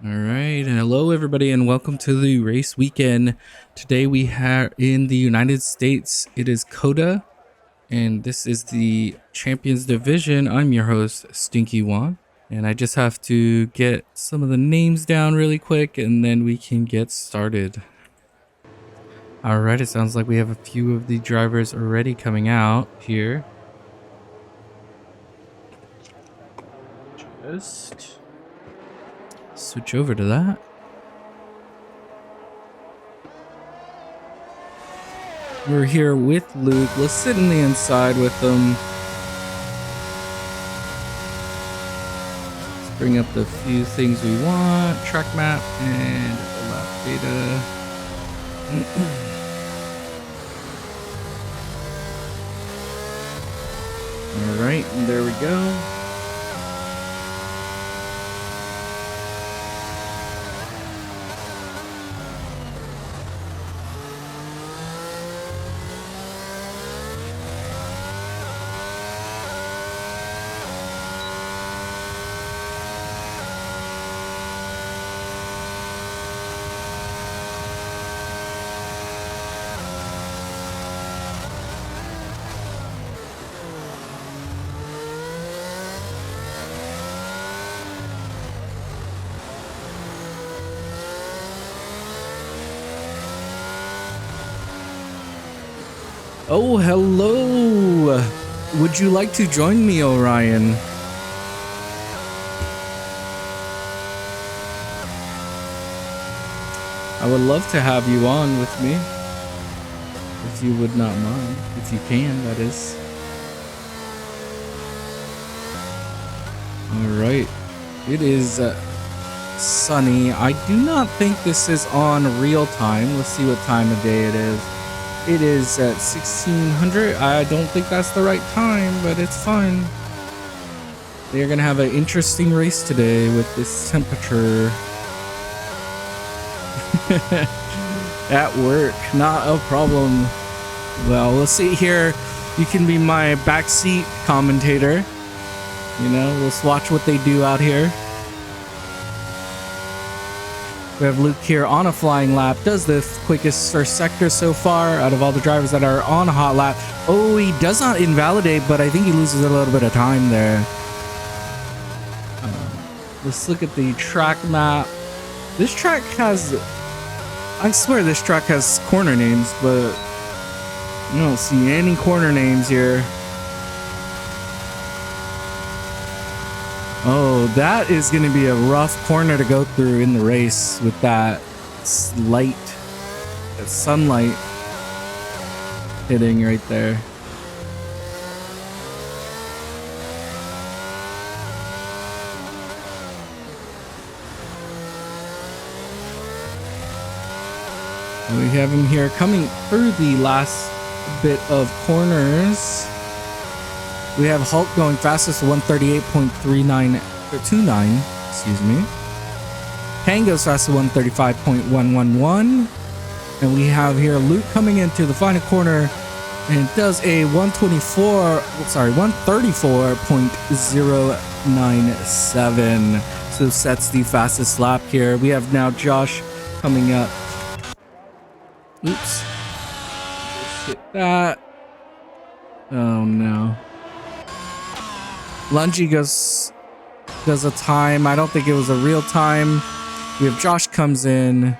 All right, and hello everybody, and welcome to the race weekend. Today we have in the United States, it is Coda, and this is the Champions Division. I'm your host, Stinky Juan, and I just have to get some of the names down really quick, and then we can get started. All right, it sounds like we have a few of the drivers already coming out here. Just switch over to that. We're here with Luke. Let's sit in the inside with them. Let's bring up the few things we want. Track map and lap data. All right, and there we go. Oh, hello. Would you like to join me, Orion? I would love to have you on with me. If you would not mind. If you can, that is. Alright. It is sunny. I do not think this is on real time. Let's see what time of day it is. It is at 1600. I don't think that's the right time, but it's fine. They're gonna have an interesting race today with this temperature. At work, not a problem. Well, let's see here. You can be my backseat commentator. You know, let's watch what they do out here. We have Luke here on a flying lap. Does the quickest first sector so far out of all the drivers that are on a hot lap. Oh, he does not invalidate, but I think he loses a little bit of time there. Let's look at the track map. This track has... I swear this track has corner names, but I don't see any corner names here. Oh, that is going to be a rough corner to go through in the race with that light, that sunlight hitting right there. We have him here coming through the last bit of corners. We have Hulk going fastest, 138.3929. Excuse me. Tango's fastest, 135.111. And we have here Luke coming into the final corner and does a 134.097. So sets the fastest lap here. We have now Josh coming up. Oops. Just hit that. Oh no. Lungy does a time. I don't think it was a real time. We have Josh comes in.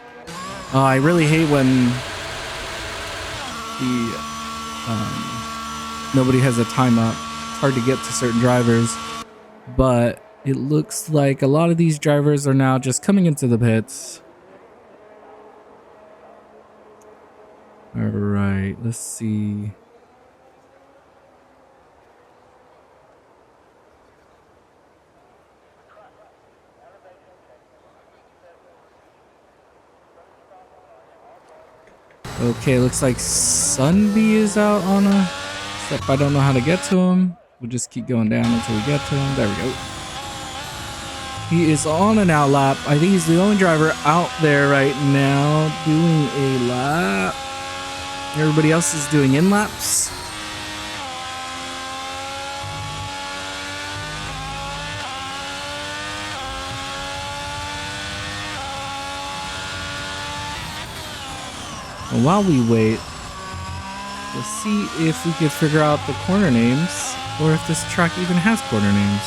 I really hate when nobody has a time up. It's hard to get to certain drivers, but it looks like a lot of these drivers are now just coming into the pits. All right, let's see. Okay, looks like Sunbee is out on a step. I don't know how to get to him. We'll just keep going down until we get to him. There we go. He is on an out lap. I think he's the only driver out there right now doing a lap. Everybody else is doing in laps. And while we wait, we'll see if we could figure out the corner names or if this track even has corner names.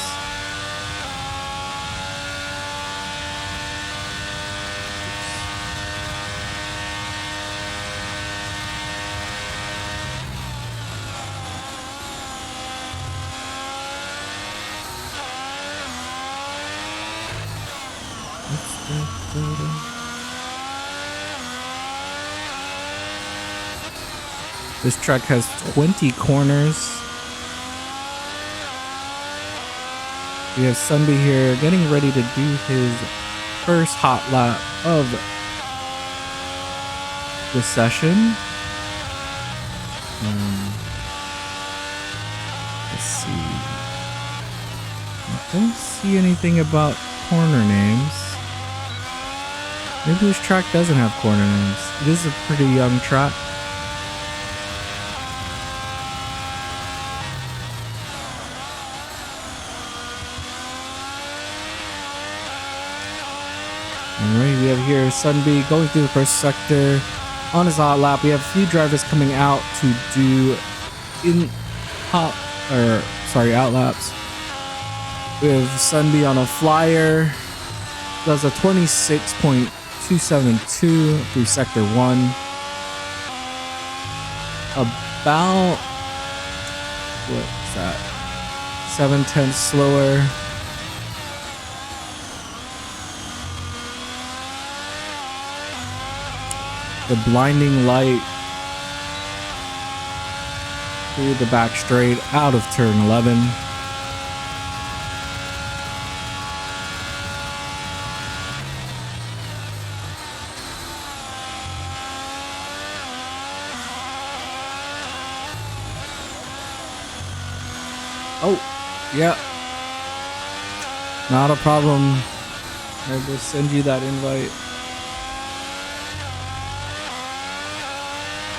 This track has 20 corners. We have Sunby here getting ready to do his first hot lap of the session. Let's see. I don't see anything about corner names. Maybe this track doesn't have corner names. It is a pretty young track. Alright, we have here Sunby going through the first sector on his hot lap. We have a few drivers coming out to do out laps. We have Sunby on a flyer. Does a 26.272 through sector 1. About, what's that? 7/10 slower. The blinding light through the back straight out of turn 11. Oh, yeah. Not a problem. I will send you that invite.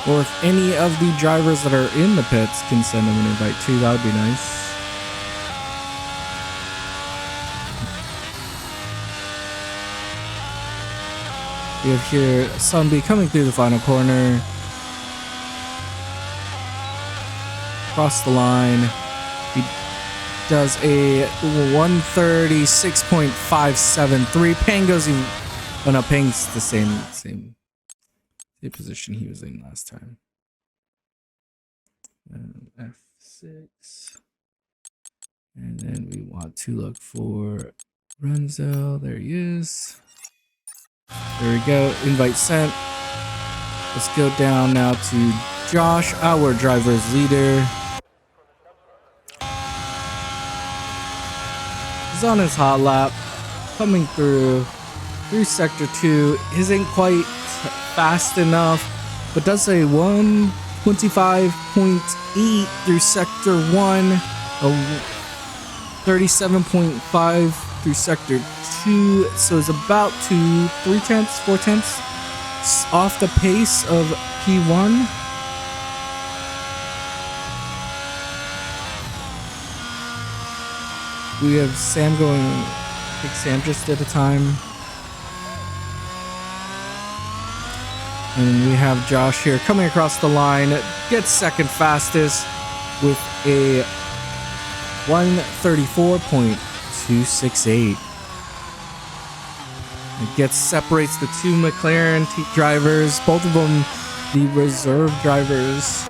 Or if any of the drivers that are in the pits can send them an invite too, that would be nice. We have here Sunby coming through the final corner. Across the line. He does a 136.573. Pang goes even... Oh no, Pang's the same the position he was in last time. F6. And then we want to look for Renzo. There he is. There we go. Invite sent. Let's go down now to Josh, our driver's leader. He's on his hot lap. Coming through sector 2. Isn't quite fast enough, but does a 125.8 through sector 1, a 37.5 through sector 2, so it's about 4/10 off the pace of P1. We have Sam going, I think Sam just did a time. And we have Josh here coming across the line, gets second fastest with a 134.268. It separates the two McLaren drivers, both of them the reserve drivers.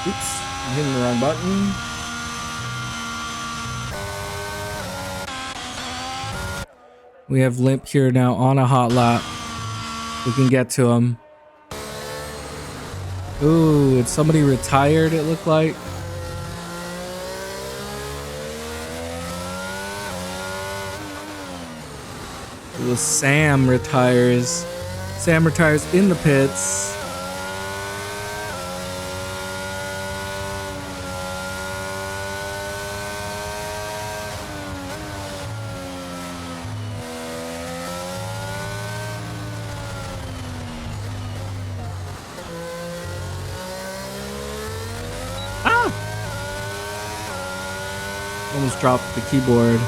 Oops, I'm hitting the wrong button. We have Limp here now on a hot lap. We can get to him. Ooh, and somebody retired, it looked like. It was Sam retires. Sam retires in the pits. Almost dropped the keyboard.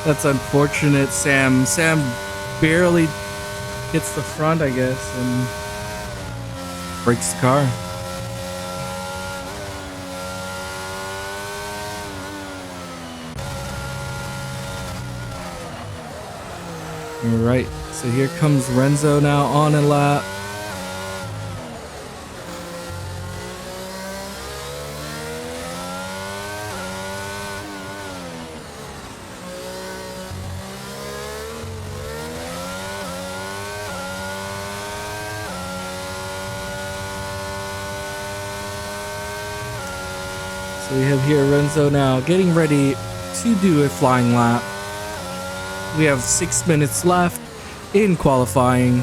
That's unfortunate, Sam. Sam barely hits the front, I guess, and breaks the car. All right, so here comes Renzo now on a lap. So we have here Renzo now getting ready to do a flying lap. We have 6 minutes left in qualifying.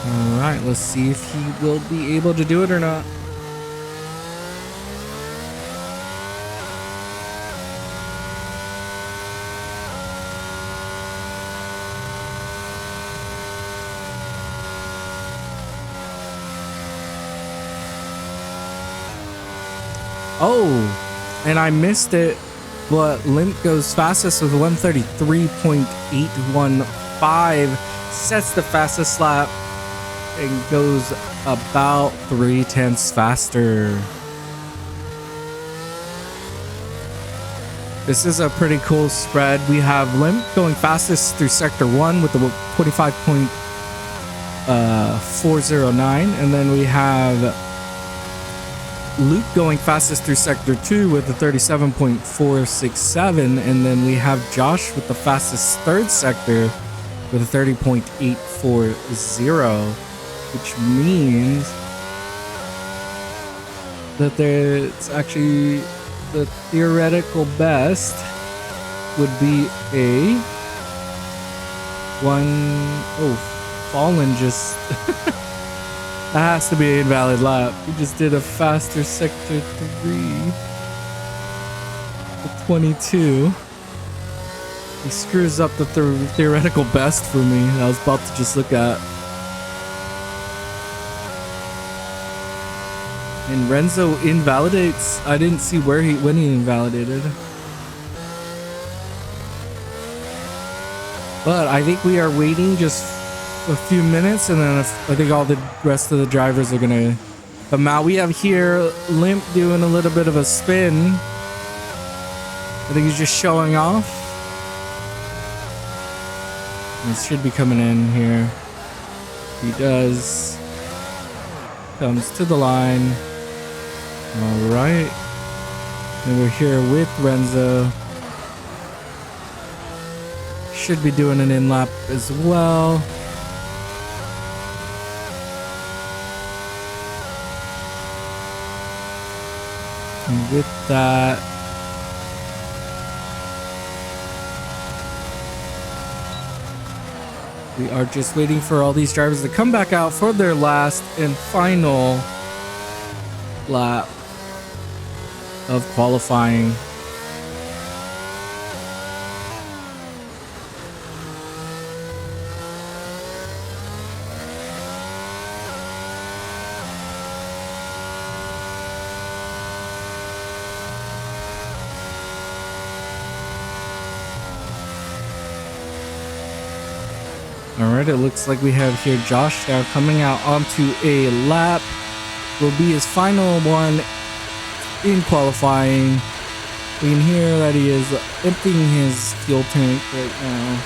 All right, let's see if he will be able to do it or not. Oh, and I missed it, but Limp goes fastest with 133.815, sets the fastest lap, and goes about 0.3 faster. This is a pretty cool spread. We have Limp going fastest through Sector 1 with the 25.409, and then we have Luke going fastest through Sector 2 with the 37.467, and then we have Josh with the fastest third sector with a 30.840, which means that it's actually the theoretical best would be a Fallen just that has to be an invalid lap. He just did a faster Sector 3 with 22. He screws up the theoretical best for me. I was about to just look at. And Renzo invalidates. I didn't see when he invalidated. But I think we are waiting just a few minutes, and then I think all the rest of the drivers are gonna come out. We have here Limp doing a little bit of a spin. I think he's just showing off. He should be coming in here. He does. Comes to the line. All right. And we're here with Renzo. Should be doing an in-lap as well. And with that, we are just waiting for all these drivers to come back out for their last and final lap of qualifying. Alright, it looks like we have here Josh now coming out onto a lap. Will be his final one in qualifying. We can hear that he is emptying his fuel tank right now.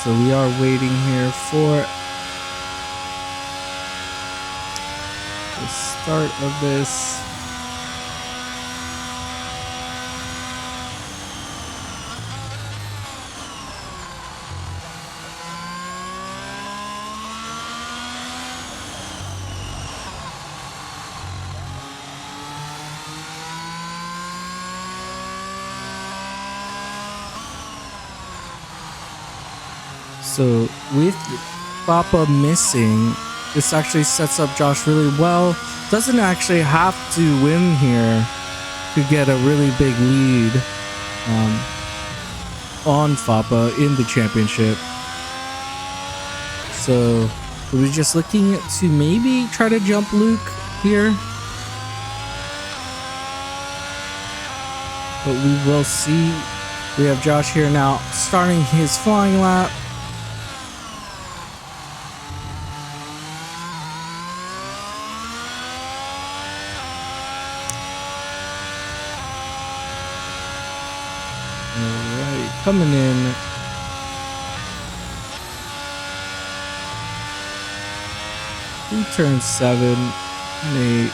So we are waiting here for the start of this. So with Papa missing, this actually sets up Josh really well. Doesn't actually have to win here to get a really big lead on Fappa in the championship. So we're just looking to maybe try to jump Luke here. But we will see. We have Josh here now starting his flying lap. Alright, coming in. Through turn 7. He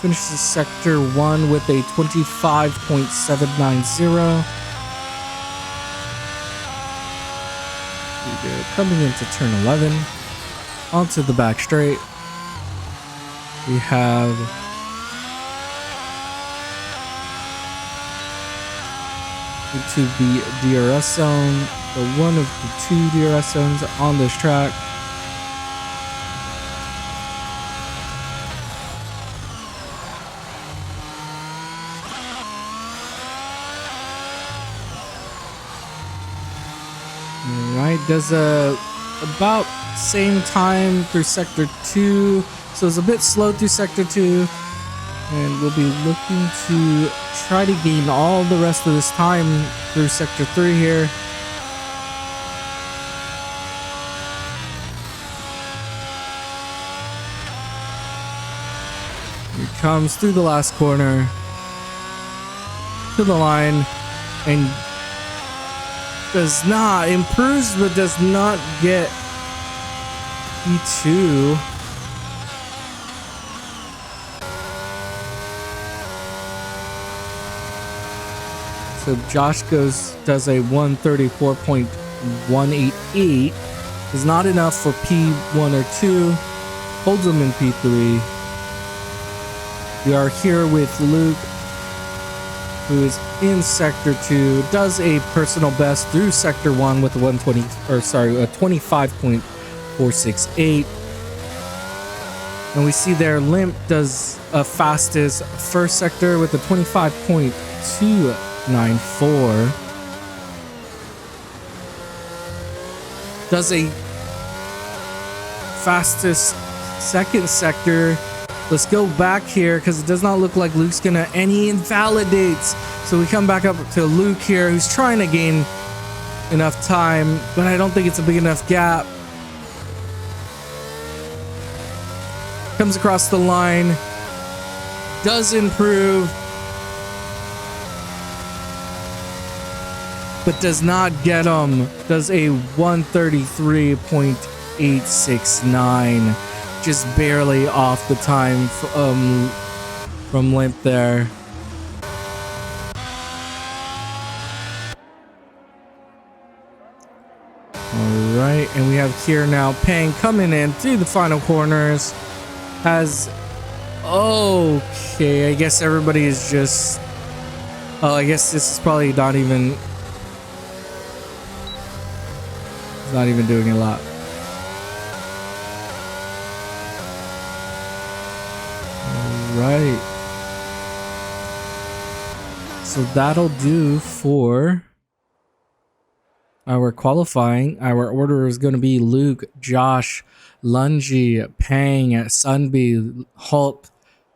finishes sector 1 with a 25.790. Coming into turn 11, onto the back straight, we have into the DRS zone, the one of the 2 DRS zones on this track. Alright, does about same time through sector 2, so it's a bit slow through sector 2, and we'll be looking to try to gain all the rest of this time through sector 3 here. Here comes through the last corner to the line, and does not, improves but does not get P2. So Josh does a 134.188. Is not enough for P1 or 2. Holds him in P3. We are here with Luke, who is in sector 2, does a personal best through sector 1 with a 25.468. And we see there Limp does a fastest first sector with a 25.294. Does a fastest second sector. Let's go back here because it does not look like Luke's gonna, and he invalidates. So we come back up to Luke here, who's trying to gain enough time, but I don't think it's a big enough gap. Comes across the line, does improve, but does not get him. Does a 133.869. Just barely off the time from Limp there. Alright, and we have here now Pang coming in through the final corners. Has, okay, I guess everybody is just, oh, I guess this is probably not even doing a lot. Right. So that'll do for our qualifying. Our order is going to be Luke, Josh, Lungy, Pang, Sunby, Hulk,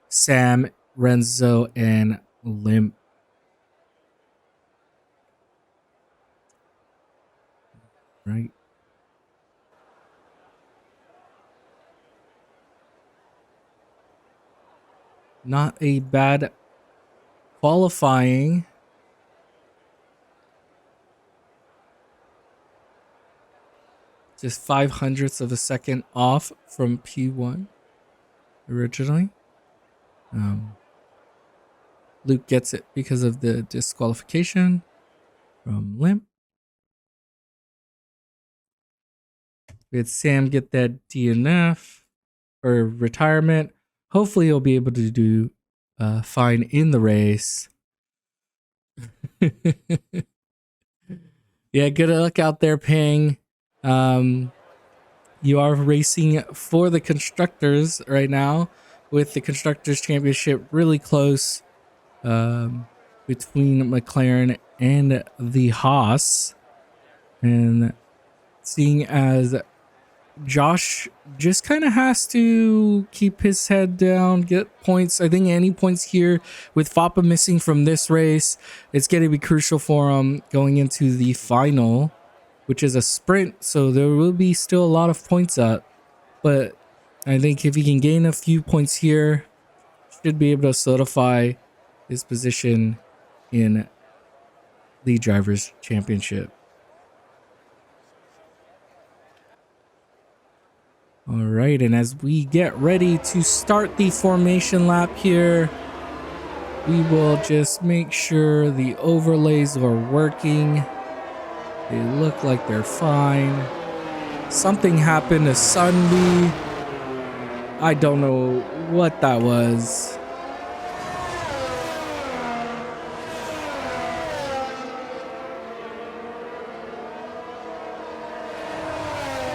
Sam, Renzo, and Limp. Right. Not a bad qualifying. Just 0.05 of a second off from P1 originally. Luke gets it because of the disqualification from Limp. We had Sam get that DNF or retirement. Hopefully he'll be able to do fine in the race. Yeah, good luck out there, Ping. You are racing for the constructors right now, with the constructors championship really close between McLaren and the Haas. And seeing as Josh just kind of has to keep his head down, get points. I think any points here with Foppa missing from this race, it's going to be crucial for him going into the final, which is a sprint. So there will be still a lot of points up. But I think if he can gain a few points here, should be able to solidify his position in the Drivers' Championship. All right, and as we get ready to start the formation lap here, we will just make sure the overlays are working. They look like they're fine. Something happened to Sunby. I don't know what that was.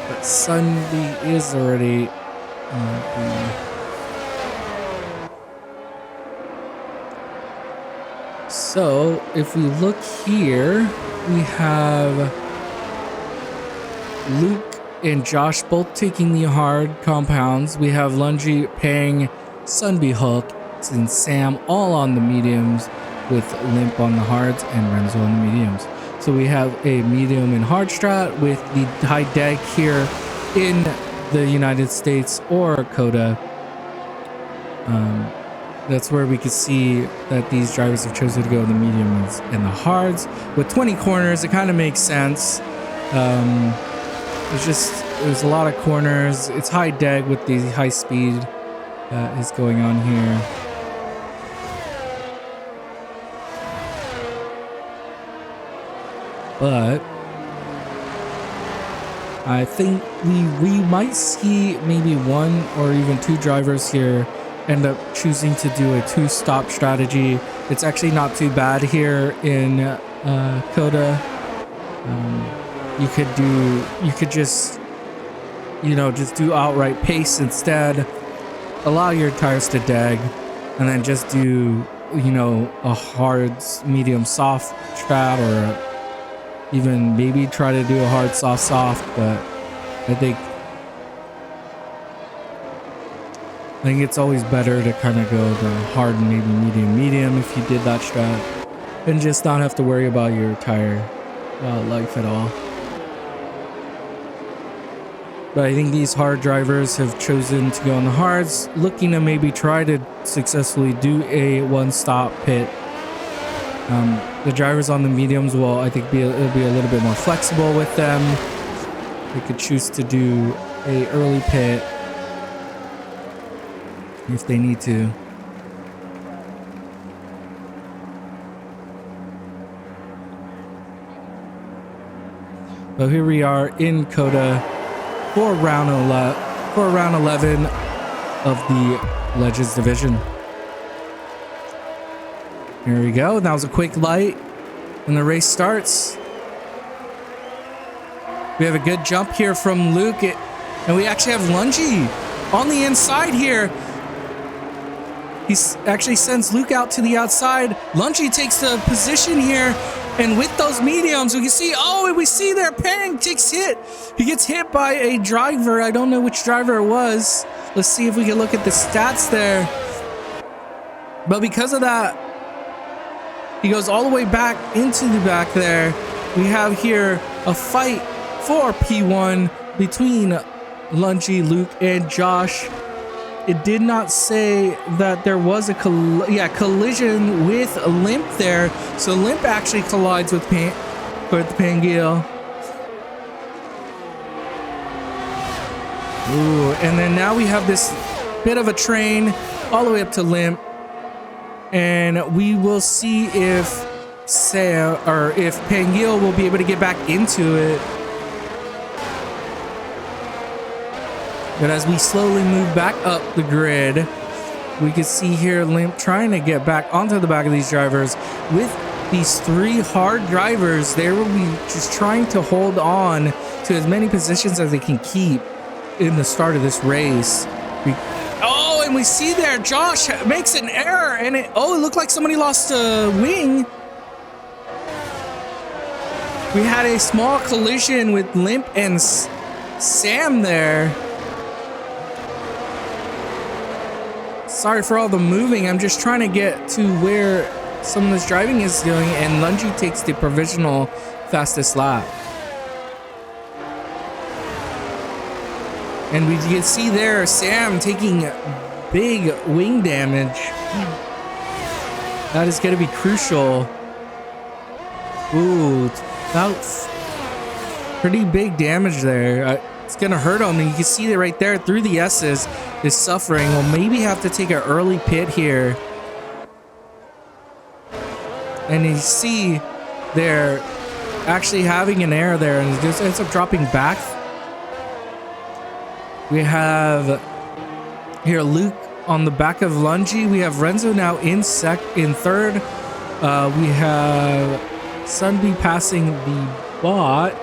But Sunby is already So if we look here, we have Luke and Josh both taking the hard compounds. We have Lungy, Pang, Sunby, Hulk, and Sam all on the mediums, with Limp on the hards and Renzo on the mediums. So we have a medium and hard strat with the high deck here in the United States or Coda. That's where we could see that these drivers have chosen to go in the mediums and the hards. With 20 corners, it kind of makes sense. There's a lot of corners. It's high deck with the high speed is going on here. But I think we might see maybe one or even two drivers here end up choosing to do a two-stop strategy. It's actually not too bad here in Coda. You could just do outright pace instead, allow your tires to deg, and then just do a hard medium soft strat, or even maybe try to do a hard soft. But I think it's always better to kind of go the hard, maybe medium if you did that strat, and just not have to worry about your tire life at all. But I think these hard drivers have chosen to go on the hards, looking to maybe try to successfully do a one-stop pit. The drivers on the mediums will, I think, it'll be a little bit more flexible with them. They could choose to do a early pit if they need to. But here we are in Coda for round 11 of the Legends Division. Here we go. That was a quick light, and the race starts. We have a good jump here from Luke, and we actually have Lungy on the inside here. He actually sends Luke out to the outside. Lungy takes the position here, and with those mediums, we can see, we see there, Pang takes hit. He gets hit by a driver. I don't know which driver it was. Let's see if we can look at the stats there. But because of that, he goes all the way back into the back there. We have here a fight for P1 between Lungy, Luke, and Josh. It did not say that there was a collision with Limp there. So Limp actually collides with Pangil. Ooh, and then now we have this bit of a train all the way up to Limp. And we will see if Pangil will be able to get back into it. But as we slowly move back up the grid, we can see here Limp trying to get back onto the back of these drivers with these three hard drivers, they will be just trying to hold on to as many positions as they can keep in the start of this race. Oh, and we see there Josh makes an error, and it looked like somebody lost a wing. We had a small collision with Limp and Sam there. Sorry for all the moving. I'm just trying to get to where some of this driving is doing, and Lungi takes the provisional fastest lap. And we can see there Sam taking big wing damage. That is going to be crucial. Ooh, that's pretty big damage there. It's going to hurt him, and you can see that right there through the S's is suffering. We'll maybe have to take an early pit here. And you see they're actually having an error there, and it just ends up dropping back. We have here Luke on the back of Lungi. We have Renzo now in third. We have Sunby passing the bot.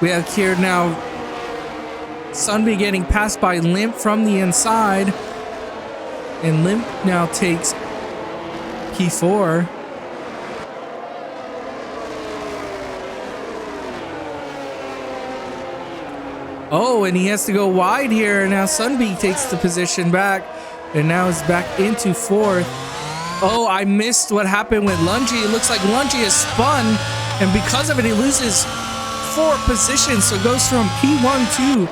We have here now Sunby getting passed by Limp from the inside. And Limp now takes P4. Oh, and he has to go wide here. Now Sunby takes the position back and now is back into fourth. Oh, I missed what happened with Lungi. It looks like Lungi is spun, and because of it, he loses 4 positions. So it goes from P1 to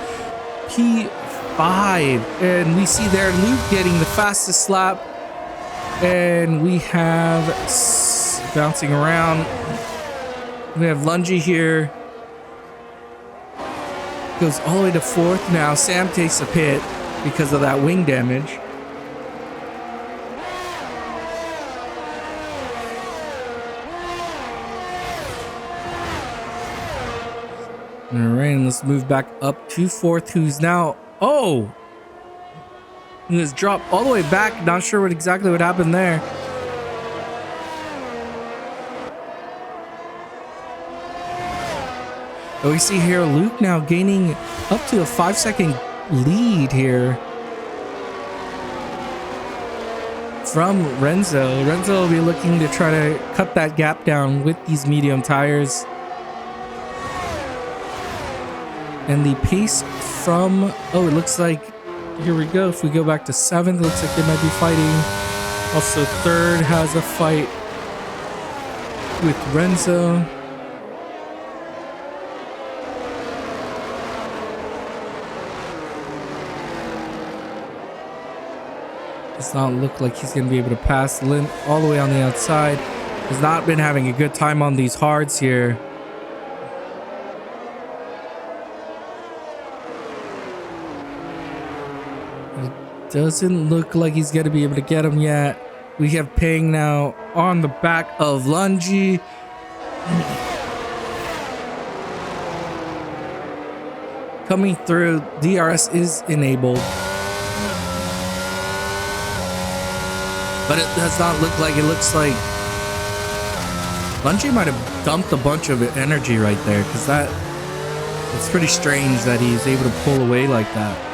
P5. And we see there Luke getting the fastest lap. And we have bouncing around. We have Lungi here. Goes all the way to 4th now. Sam takes a pit because of that wing damage. All right, and let's move back up to 4th, who's now, he was dropped all the way back. Not sure exactly what happened there. But we see here Luke now gaining up to a 5-second lead here from Renzo. Renzo will be looking to try to cut that gap down with these medium tires. And the pace from, it looks like, here we go. If we go back to 7th, it looks like they might be fighting. Also 3rd has a fight with Renzo. Does not look like he's going to be able to pass Limp all the way on the outside. Has not been having a good time on these hards here. It doesn't look like he's going to be able to get him yet. We have Peng now on the back of Lungi. Coming through, DRS is enabled. But it does not look like, it looks like Lungi might have dumped a bunch of energy right there, because it's pretty strange that he's able to pull away like that.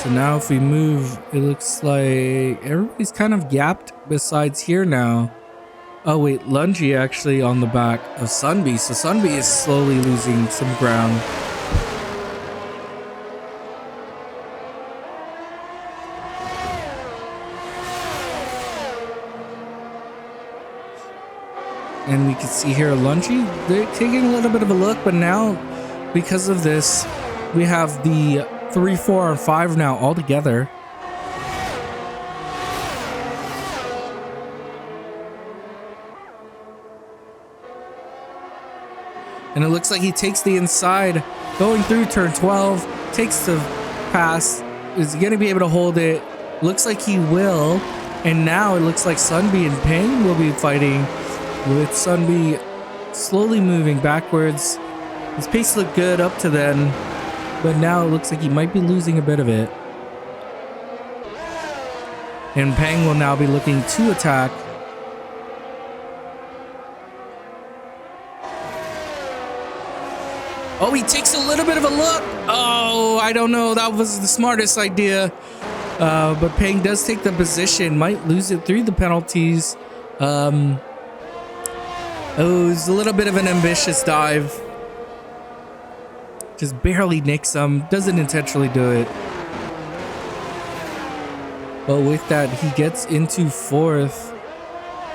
So now if we move, it looks like everybody's kind of gapped besides here now. Oh wait, Lungi actually on the back of Sunby. So Sunby is slowly losing some ground. And we can see here Lungi, they're taking a little bit of a look, but now because of this, we have the 3, 4, and 5 now all together. And it looks like he takes the inside, going through turn 12, takes the pass, is going to be able to hold it. Looks like he will. And now it looks like Sunbee and Peng will be fighting, with Sunbee slowly moving backwards. His pace looked good up to then, but now it looks like he might be losing a bit of it. And Peng will now be looking to attack. Oh, he takes a little bit of a look. Oh, I don't know. That was the smartest idea. But Peng does take the position. Might lose it through the penalties. Oh, it's a little bit of an ambitious dive. Just barely nicks him. Doesn't intentionally do it. But with that, he gets into fourth.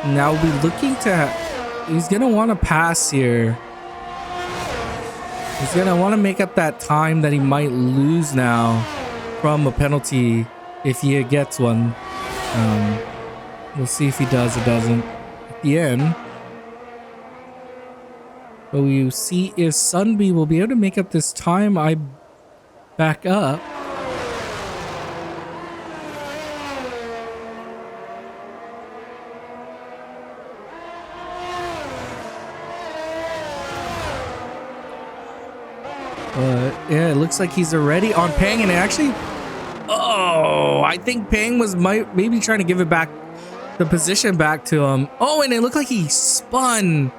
Now we'll be looking to... He's going to want to pass here. He's going to want to make up that time that he might lose now from a penalty if he gets one. We'll see if he does or doesn't at the end. But we'll see if Sunbee will be able to make up this time. I back up. Yeah, it looks like he's already on Peng, and actually, oh, I think Peng was maybe trying to give it back, the position back to him. Oh, and it looked like he spun.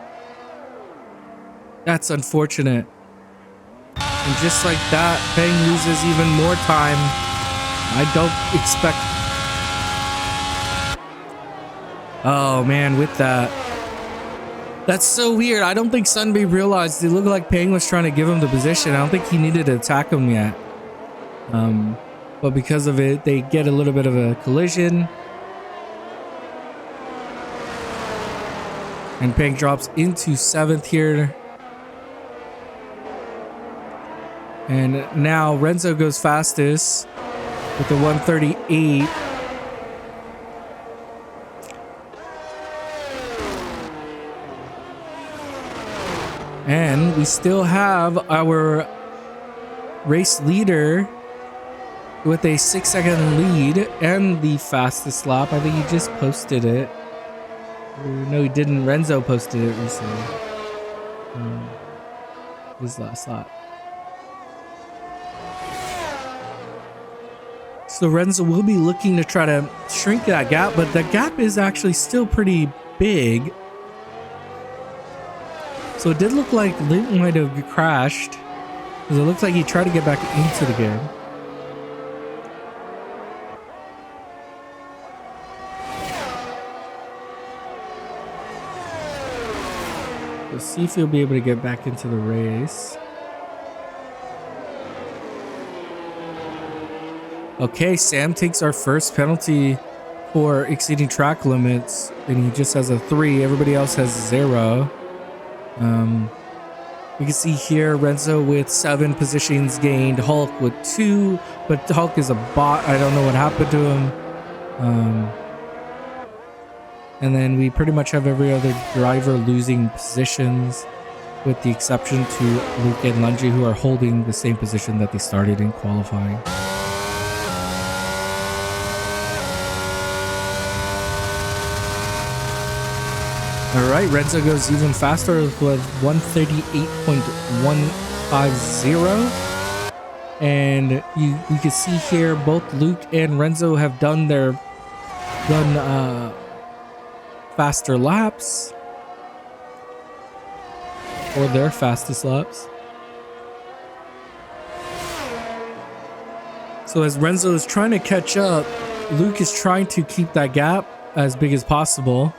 That's unfortunate. And just like that, Peng loses even more time. I don't expect... Oh man, with that. That's so weird. I don't think Sunbee realized. It looked like Peng was trying to give him the position. I don't think he needed to attack him yet. But because of it, they get a little bit of a collision. And Peng drops into seventh here. And now Renzo goes fastest with the 138. And we still have our race leader with a 6-second lead and the fastest lap. I think he just posted it. No, he didn't. Renzo posted it recently. His last lap. So Renzo will be looking to try to shrink that gap, but the gap is actually still pretty big. So it did look like Luke might have crashed, because it looks like he tried to get back into the game. Let's see if he'll be able to get back into the race. Okay, Sam takes our first penalty for exceeding track limits, and he just has a 3. Everybody else has 0. We can see here Renzo with 7 positions gained, Hulk with 2, but Hulk is a bot. I don't know what happened to him. And then we pretty much have every other driver losing positions, with the exception to Luke and Lungi, who are holding the same position that they started in qualifying. Alright, Renzo goes even faster with 138.150. And you can see here both Luke and Renzo have done faster laps, or their fastest laps. So as Renzo is trying to catch up, Luke is trying to keep that gap as big as possible.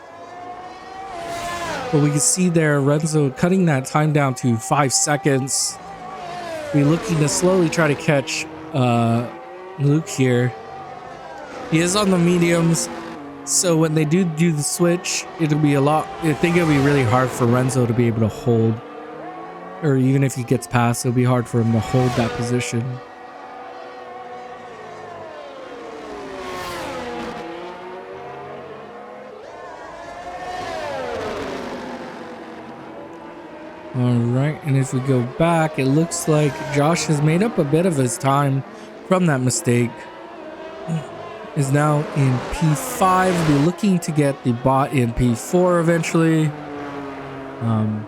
But we can see there Renzo cutting that time down to 5 seconds. We're looking to slowly try to catch Luke here. He is on the mediums, so when they do the switch, it'll be I think it'll be really hard for Renzo to be able to hold. Or even if he gets past, it'll be hard for him to hold that position. Alright, and if we go back, it looks like Josh has made up a bit of his time from that mistake. is now in P5. We'll be looking to get the bot in P4 eventually. And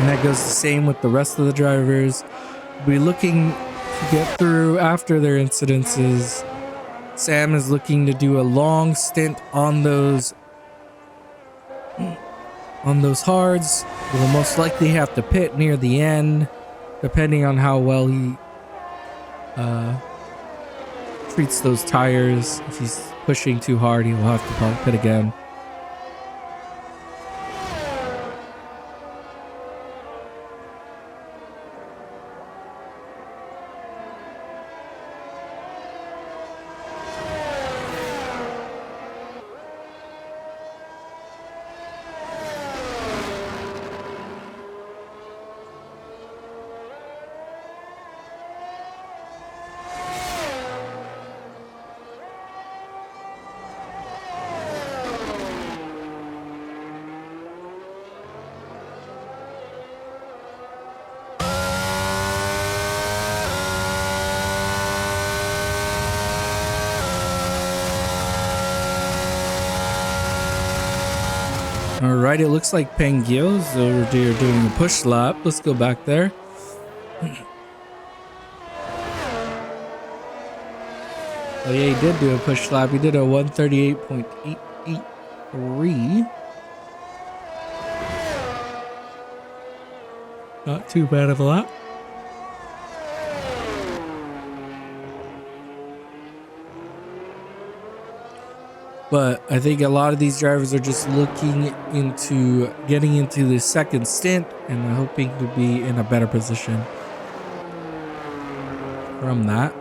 that goes the same with the rest of the drivers. We'll be looking to get through after their incidences. Sam is looking to do a long stint on those hards. We'll most likely have to pit near the end, depending on how well he treats those tires. If he's pushing too hard, he will have to probably pit again. All right, it looks like Pangio's over there doing a push lap. Let's go back there. Oh yeah, he did do a push lap. He did a 138.883. Not too bad of a lap. But I think a lot of these drivers are just looking into getting into the second stint and hoping to be in a better position from that.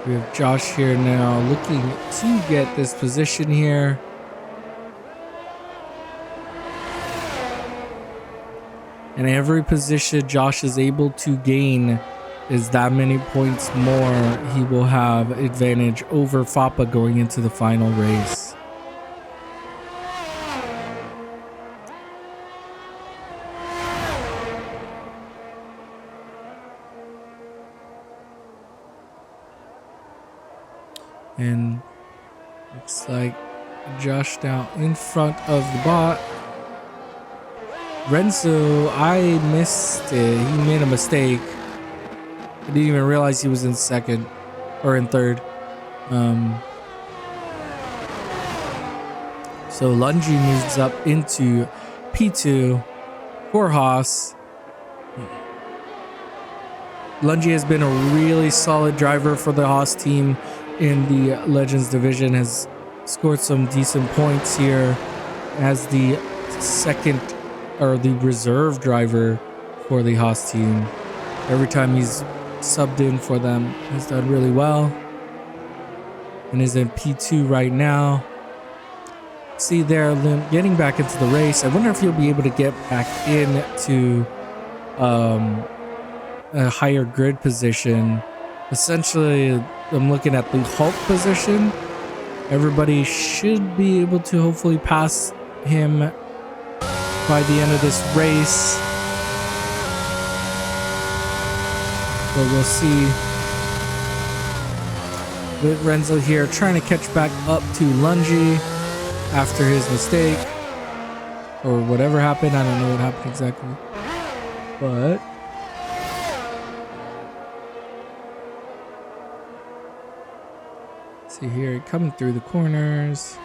We have Josh here now looking to get this position here. And every position Josh is able to gain is that many points more. He will have advantage over Fappa going into the final race. And looks like Josh down in front of the bot. Renzo, I missed it. He made a mistake. I didn't even realize he was in second or in third. So Lungi moves up into P2 for Haas. Lungi has been a really solid driver for the Haas team in the Legends division, has scored some decent points here as the second or the reserve driver for the Haas team. Every time he's subbed in for them, he's done really well and is in P2 right now. See there, getting back into the race. I wonder if he'll be able to get back into a higher grid position. Essentially, I'm looking at the halt position. Everybody should be able to hopefully pass him by the end of this race. But we'll see. With Renzo here trying to catch back up to Lungi after his mistake. Or whatever happened. I don't know what happened exactly. But see here, coming through the corners.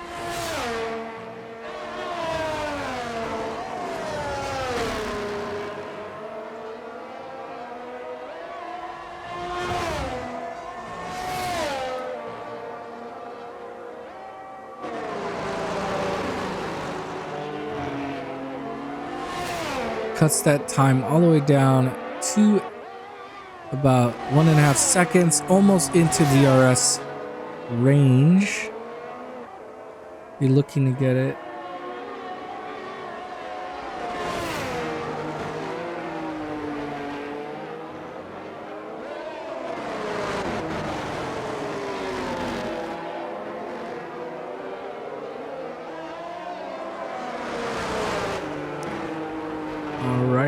Cuts that time all the way down to about 1.5 seconds, almost into DRS range. Be looking to get it.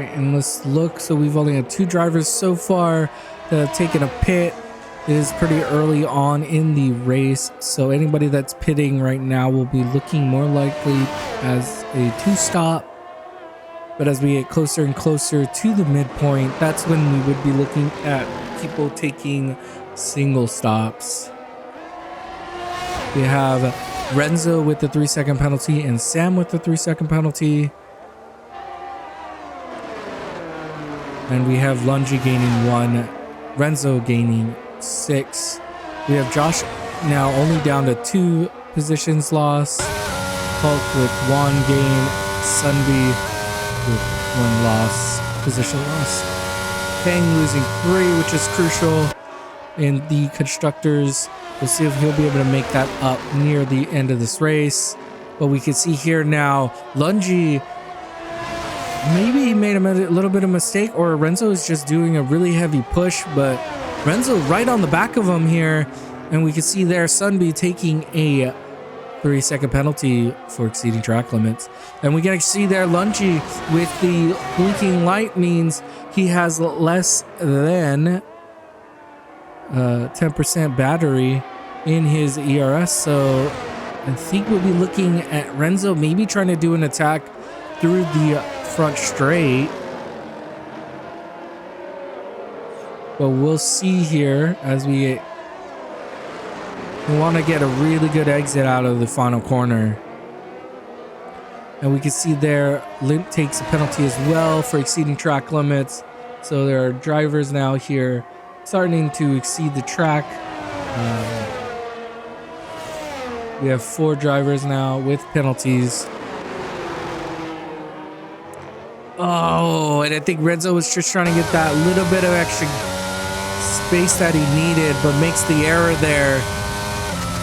right, and let's look. So we've only had 2 drivers so far that have taken a pit. It is pretty early on in the race, so anybody that's pitting right now will be looking more likely as a 2-stop. But as we get closer and closer to the midpoint, that's when we would be looking at people taking single stops. We have Renzo with the 3-second penalty and Sam with the 3-second penalty. And we have Lungi gaining 1, Renzo gaining 6. We have Josh now only down to 2 positions lost. Hulk with 1 gain. Sunby with 1 loss, position loss. Peng losing 3, which is crucial in the constructors. We'll see if he'll be able to make that up near the end of this race. But we can see here now, Lungi, maybe he made a little bit of mistake, or Renzo is just doing a really heavy push, but Renzo right on the back of him here. And we can see there Sunby taking a 3-second penalty for exceeding track limits. And we can see there Lungi with the blinking light means he has less than 10% battery in his ERS. So I think we'll be looking at Renzo maybe trying to do an attack through the front straight. But we'll see here as we want to get a really good exit out of the final corner. And we can see there Limp takes a penalty as well for exceeding track limits. So there are drivers now here starting to exceed the track. We have 4 drivers now with penalties. Oh, and I think Renzo was just trying to get that little bit of extra space that he needed, but makes the error there.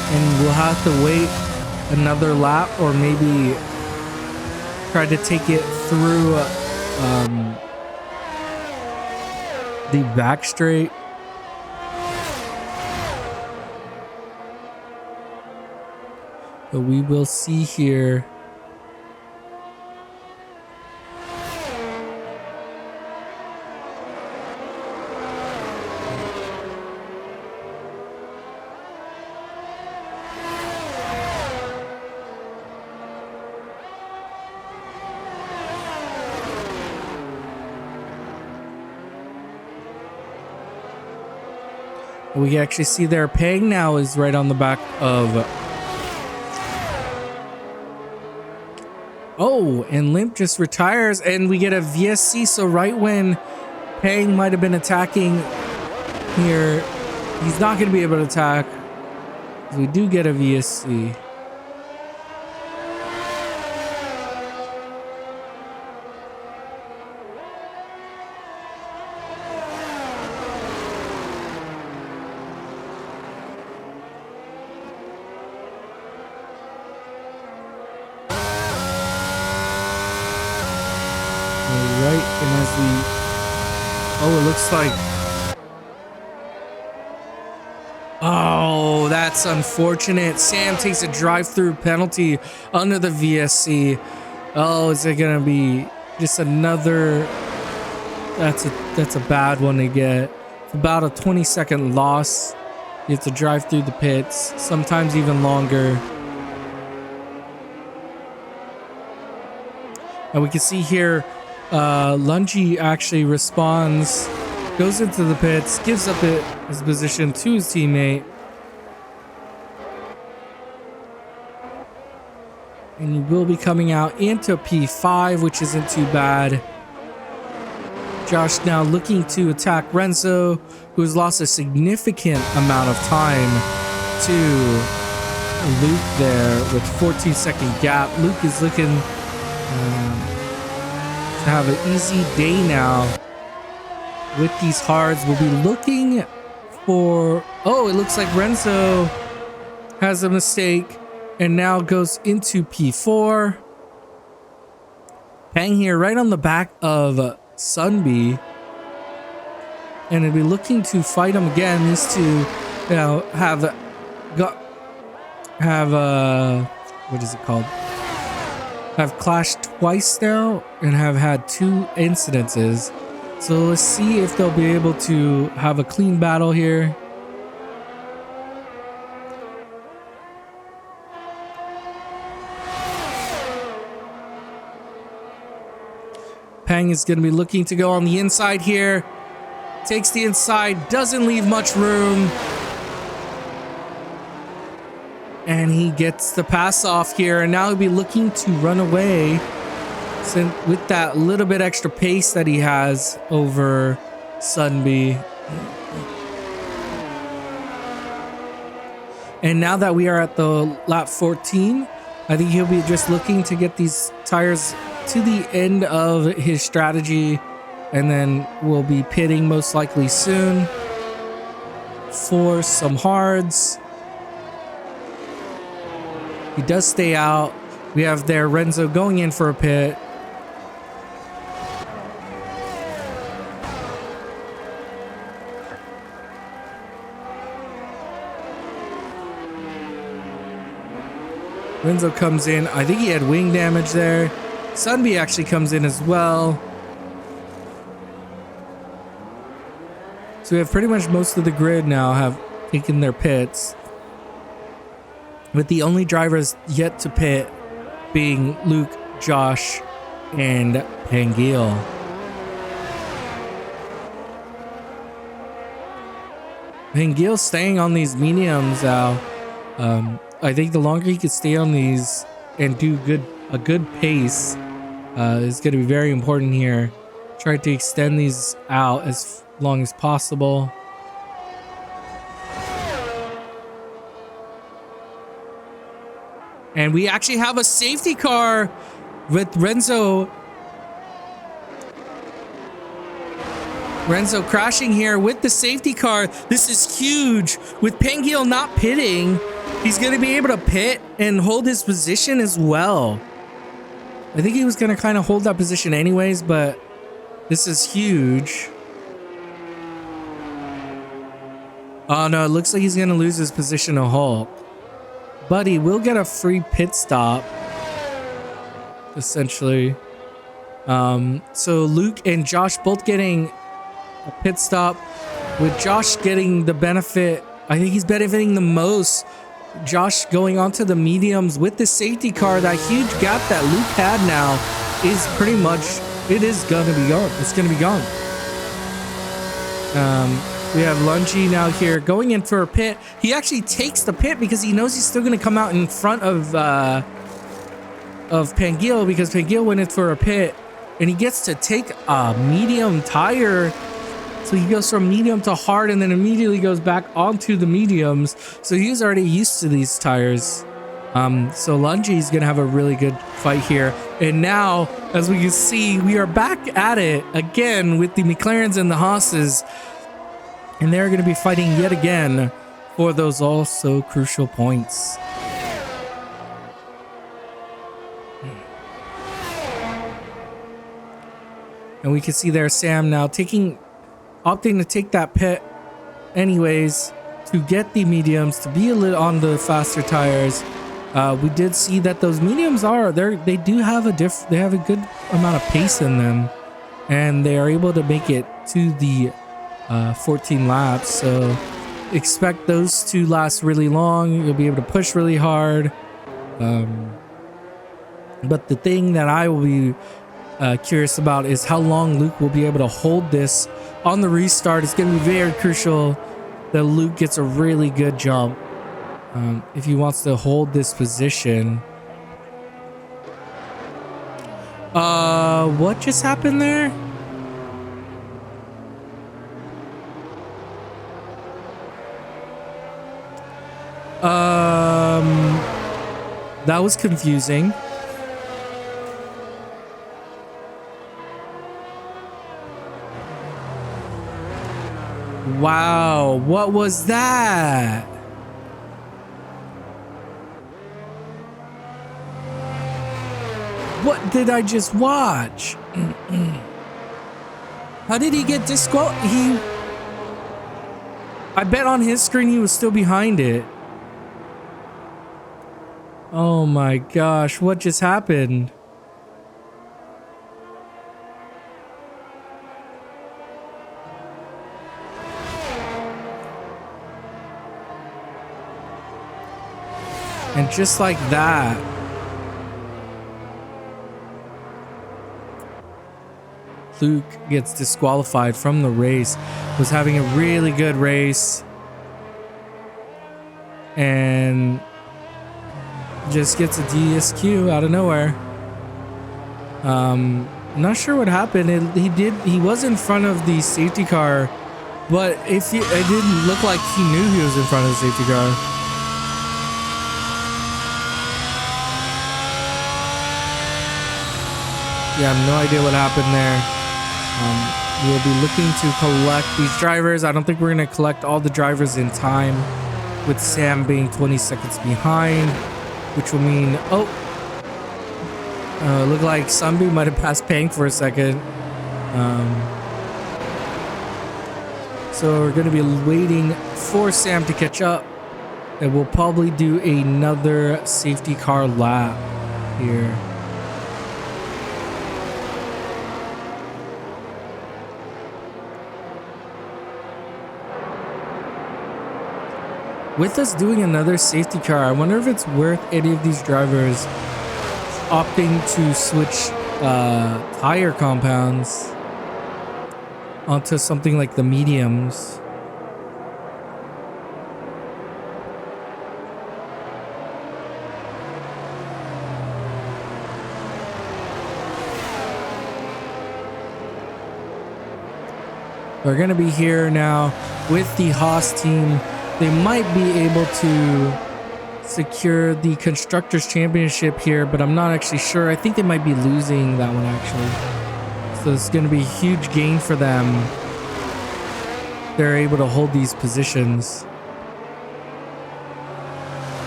And we'll have to wait another lap, or maybe try to take it through the back straight. But we will see here. We can actually see their Peng now is right on the back of. Oh, and Limp just retires, and we get a VSC. So right when Peng might have been attacking here, he's not going to be able to attack. We do get a VSC. Oh, it looks like. Oh, that's unfortunate. Sam takes a drive-through penalty under the VSC. Oh, is it gonna be just another? That's a bad one to get. It's about a 20-second loss. You have to drive through the pits, sometimes even longer. And we can see here. Lungi actually responds, goes into the pits, gives up his position to his teammate. And he will be coming out into P5, which isn't too bad. Josh now looking to attack Renzo, who has lost a significant amount of time to Luke there with 14-second gap. Luke is looking have an easy day now with these hards. We'll be looking for. Oh, it looks like Renzo has a mistake and now goes into P4. Peng here right on the back of Sunby, and he'll be looking to fight him again. These two, have what is it called? have clashed twice now and have had 2 incidences. So let's see if they'll be able to have a clean battle here. Pang is going to be looking to go on the inside here. Takes the inside, doesn't leave much room. And he gets the pass off here, and now he'll be looking to run away with that little bit extra pace that he has over Sunbee. And now that we are at the lap 14, I think he'll be just looking to get these tires to the end of his strategy, and then we'll be pitting most likely soon for some hards. He does stay out. We have there Renzo going in for a pit. Renzo comes in. I think he had wing damage there. Sunbee actually comes in as well. So we have pretty much most of the grid now have taken their pits, with the only drivers yet to pit being Luke, Josh, and Pangeal. Pangeal staying on these mediums now. I think the longer he can stay on these and do a good pace is going to be very important here. Try to extend these out as long as possible. And we actually have a safety car with Renzo crashing here with the safety car. This is huge. With Pangeal not pitting, he's going to be able to pit and hold his position as well. I think he was going to kind of hold that position anyways, but this is huge. Oh no, it looks like he's going to lose his position to Hulk. But he will get a free pit stop, essentially. So Luke and Josh both getting a pit stop, with Josh getting the benefit. I think he's benefiting the most. Josh going onto the mediums with the safety car. That huge gap that Luke had now is pretty much, it is gonna be gone. It's gonna be gone. We have Lungy now here going in for a pit. He actually takes the pit because he knows he's still gonna come out in front of Pangeal, because Pangeal went in for a pit, and he gets to take a medium tire. So he goes from medium to hard and then immediately goes back onto the mediums. So he's already used to these tires. So Lungy's gonna have a really good fight here. And now, as we can see, we are back at it again with the McLarens and the Haas's. And they're gonna be fighting yet again for those also crucial points. And we can see there Sam now opting to take that pit anyways to get the mediums, to be a little on the faster tires. We did see that those mediums they do have a good amount of pace in them, and they are able to make it to the 14 laps. So expect those to last really long. You'll be able to push really hard. But the thing that I will be curious about is how long Luke will be able to hold this on the restart. It's going to be very crucial that Luke gets a really good jump if he wants to hold this position. What just happened there? That was confusing. Wow, what was that? What did I just watch? How did he get disqualified? I bet on his screen he was still behind it. Oh my gosh, what just happened? And just like that, Luke gets disqualified from the race. Was having a really good race and just gets a DSQ out of nowhere. I'm not sure what happened. He was in front of the safety car, but it didn't look like he knew he was in front of the safety car. Yeah, I have no idea what happened there. We'll be looking to collect these drivers. I don't think we're going to collect all the drivers in time, with Sam being 20 seconds behind, which will mean, look like Sunbeam might have passed Pang for a second. So we're going to be waiting for Sam to catch up, and we'll probably do another safety car lap here. With us doing another safety car, I wonder if it's worth any of these drivers opting to switch tire compounds onto something like the mediums. We're going to be here now with the Haas team. They might be able to secure the Constructors' Championship here, but I'm not actually sure. I think they might be losing that one, actually. So it's going to be a huge gain for them. They're able to hold these positions.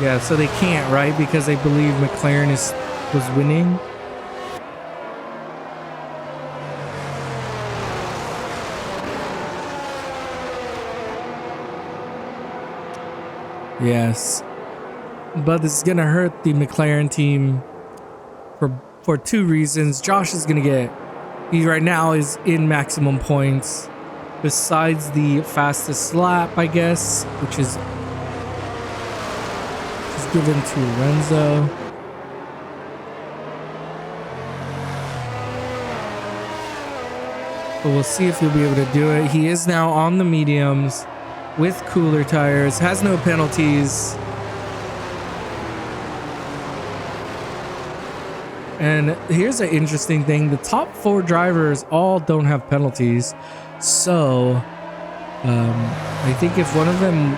Yeah, so they can't, right? Because they believe McLaren was winning. Yes, but this is gonna hurt the McLaren team for two reasons. Josh is gonna he right now is in maximum points, besides the fastest lap, I guess, which is given to Renzo. But we'll see if he'll be able to do it. He is now on the mediums with cooler tires, has no penalties. And here's an interesting thing. The top 4 drivers all don't have penalties. So I think if one of them,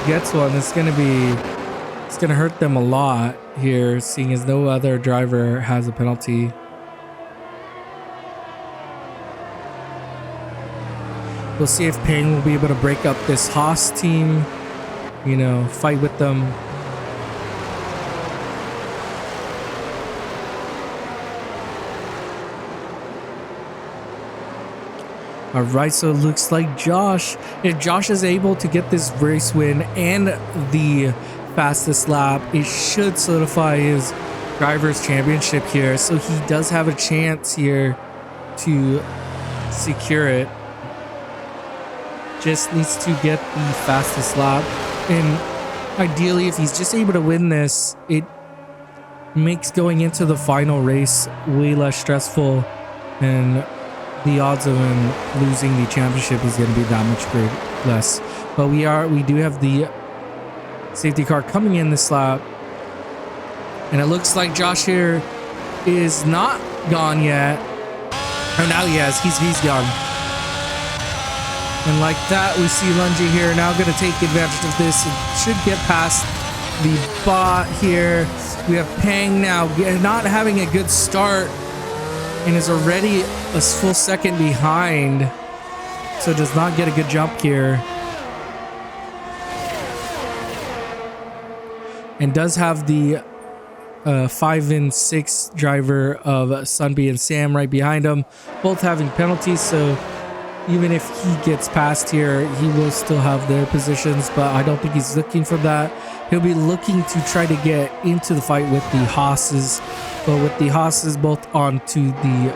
gets one, it's gonna hurt them a lot here, seeing as no other driver has a penalty. We'll see if Pang will be able to break up this Haas team, fight with them. All right, so it looks like if Josh is able to get this race win and the fastest lap, it should solidify his driver's championship here. So he does have a chance here to secure it. Just needs to get the fastest lap, and ideally if he's just able to win this, it makes going into the final race way less stressful, and the odds of him losing the championship is going to be that much less. But we do have the safety car coming in this lap, and it looks like Josh here is not gone yet. Oh, now he has. He's gone. And like that, we see Lungy here now going to take advantage of this. It should get past the bot here. We have Pang now not having a good start and is already a full second behind. So does not get a good jump here. And does have the 5 and 6 driver of Sunbeam and Sam right behind him, both having penalties. So even if he gets past here, he will still have their positions, but I don't think he's looking for that. He'll be looking to try to get into the fight with the Haas's, but with the Haas's both onto the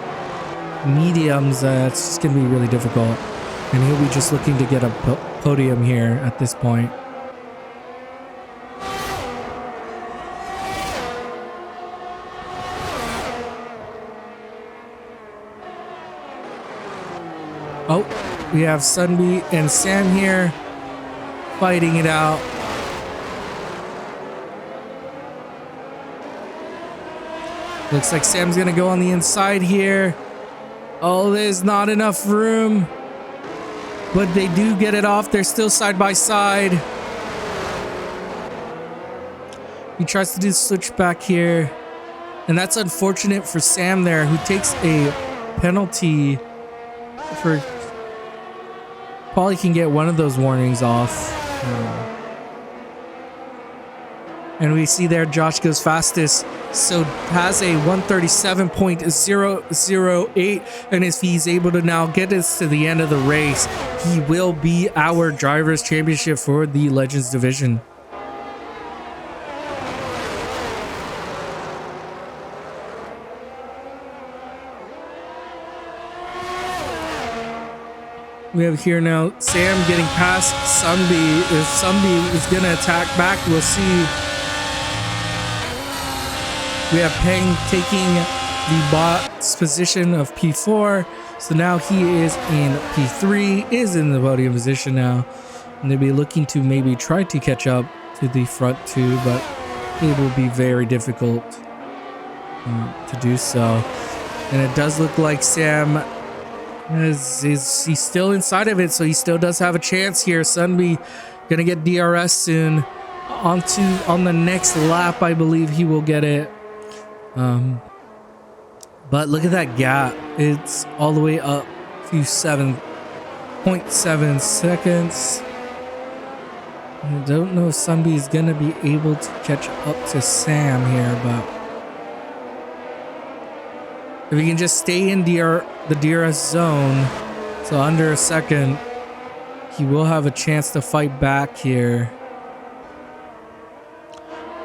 mediums, it's just going to be really difficult. And he'll be just looking to get a podium here at this point. We have Sunbeat and Sam here fighting it out. Looks like Sam's gonna go on the inside here. Oh, there's not enough room. But they do get it off. They're still side by side. He tries to do switchback here. And that's unfortunate for Sam there, who takes a penalty for... Probably can get one of those warnings off. And we see there Josh goes fastest, so has a 137.008, and if he's able to now get us to the end of the race, he will be our drivers championship for the Legends division. We have here now Sam getting past Sunbeat. If Sunbeat is going to attack back, we'll see. We have Peng taking the bot's position of P4. So now he is in P3, is in the podium position now. And they'll be looking to maybe try to catch up to the front two, but it will be very difficult to do so. And it does look like Sam he's still inside of it, so he still does have a chance here. Sunbeat gonna get DRS soon. On the next lap, I believe he will get it. But look at that gap. It's all the way up to 7.7 seconds. I don't know if Sunbeat is gonna be able to catch up to Sam here, but if he can just stay in the DRS zone, so under a second, he will have a chance to fight back here.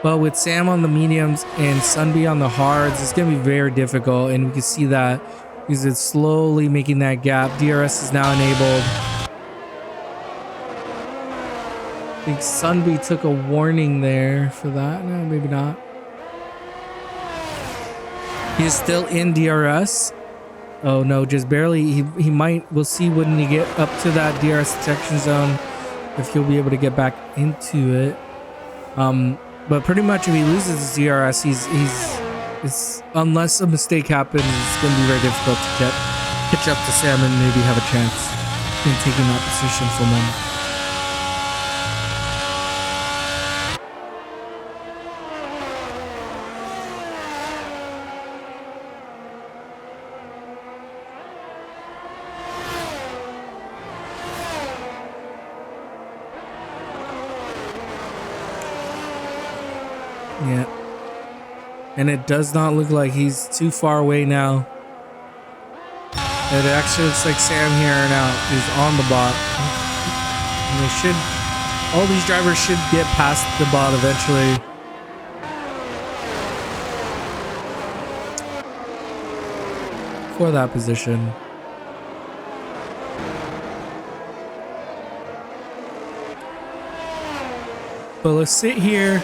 But with Sam on the mediums and Sunbeat on the hards, it's going to be very difficult. And we can see that because it's slowly making that gap. DRS is now enabled. I think Sunbeat took a warning there for that. No, maybe not. He is still in DRS. Oh no, just barely. He might. We'll see when he get up to that DRS detection zone if he'll be able to get back into it. But pretty much if he loses his DRS, he's unless a mistake happens, it's going to be very difficult to catch up to Sam and maybe have a chance in taking that position from him. Yeah, and it does not look like he's too far away now. It actually looks like Sam here now is on the bot. And all these drivers should get past the bot eventually. For that position. But let's sit here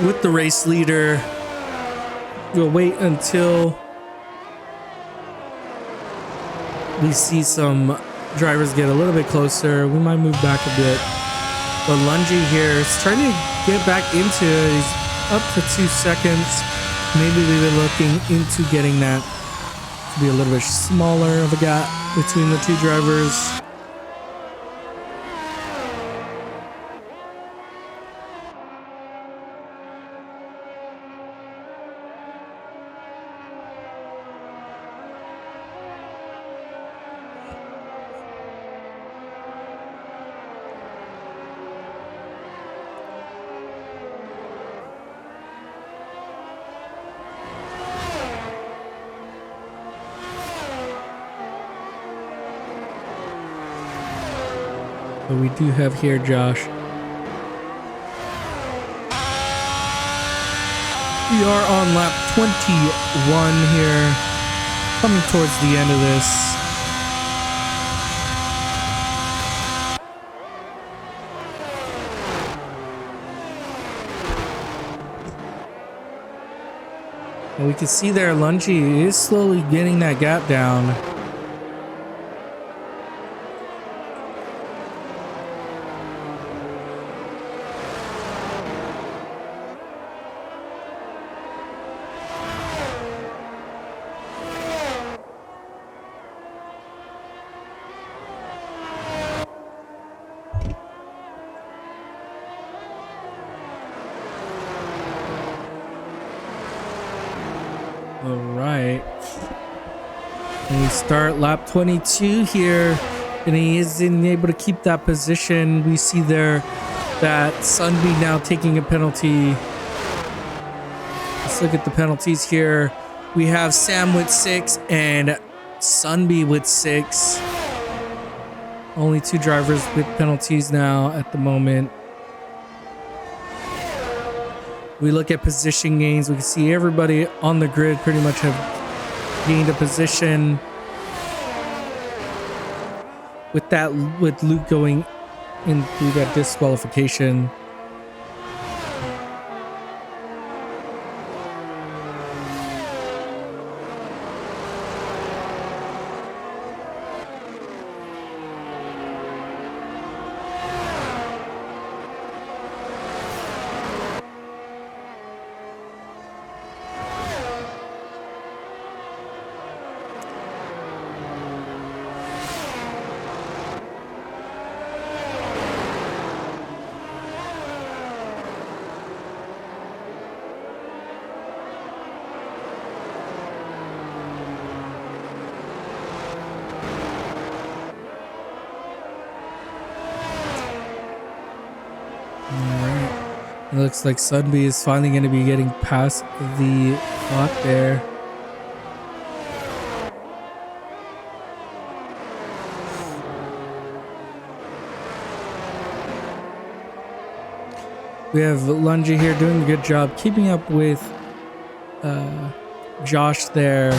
with the race leader. We'll wait until we see some drivers get a little bit closer. We might move back a bit. But Lungy here is trying to get back into it. He's up to 2 seconds. Maybe we were looking into getting that to be a little bit smaller of a gap between the two drivers. But we do have here Josh. We are on lap 21 here, coming towards the end of this. And we can see there Lungy is slowly getting that gap down. All right. And we start lap 22 here, and he isn't able to keep that position. We see there that Sunbeam now taking a penalty. Let's look at the penalties here. We have Sam with 6 and Sunbeam with 6. Only 2 drivers with penalties now at the moment. We look at position gains. We can see everybody on the grid pretty much have gained a position. With Luke going in through that disqualification. It looks like Sunbeam is finally going to be getting past the bot there. We have Lungy here doing a good job keeping up with Josh there.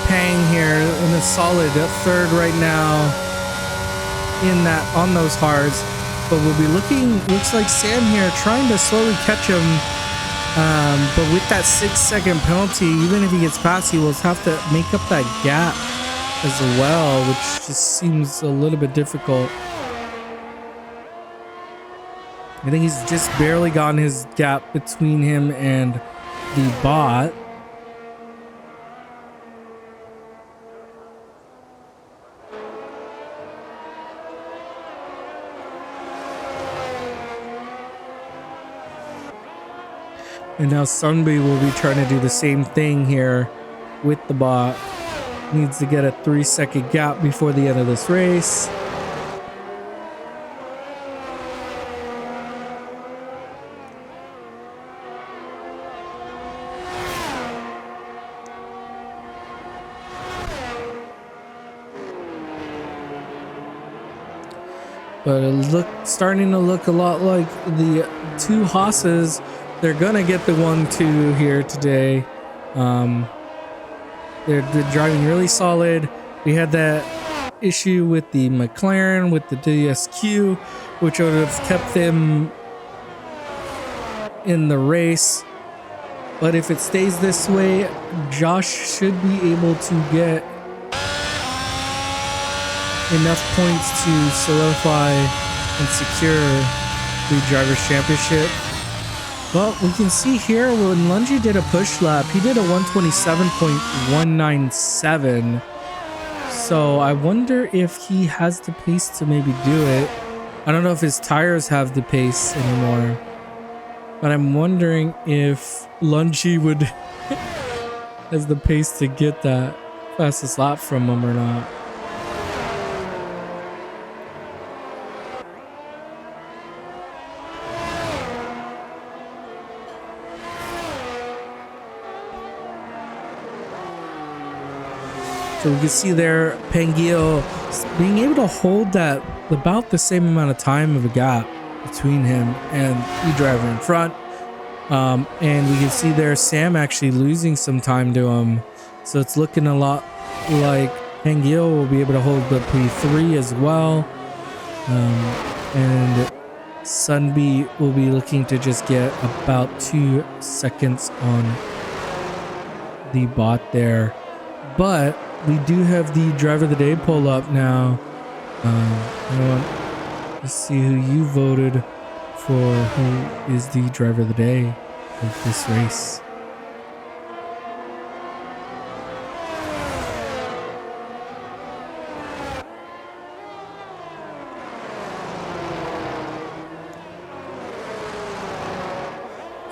Pang here in a solid 3rd right now on those hards. But we'll be looks like Sam here trying to slowly catch him. But with that 6-second penalty, even if he gets past, he will have to make up that gap as well, which just seems a little bit difficult. I think he's just barely gotten his gap between him and the bot. And now Sunbeam will be trying to do the same thing here with the bot. Needs to get a 3-second gap before the end of this race. But starting to look a lot like the 2 Haas's. They're gonna get the 1-2 here today. They're driving really solid. We had that issue with the McLaren with the DSQ, which would have kept them in the race. But if it stays this way, Josh should be able to get enough points to solidify and secure the Drivers' Championship. Well, we can see here when Lungy did a push lap, he did a 127.197. So I wonder if he has the pace to maybe do it. I don't know if his tires have the pace anymore. But I'm wondering if Lungy would has the pace to get that fastest lap from him or not. So we can see there Pangio being able to hold that about the same amount of time of a gap between him and the driver in front. And we can see there Sam actually losing some time to him. So it's looking a lot like Pangio will be able to hold the P3 as well. And Sunbeam will be looking to just get about 2 seconds on the bot there. But we do have the driver of the day pull up now. Let's see who you voted for, who is the driver of the day of this race.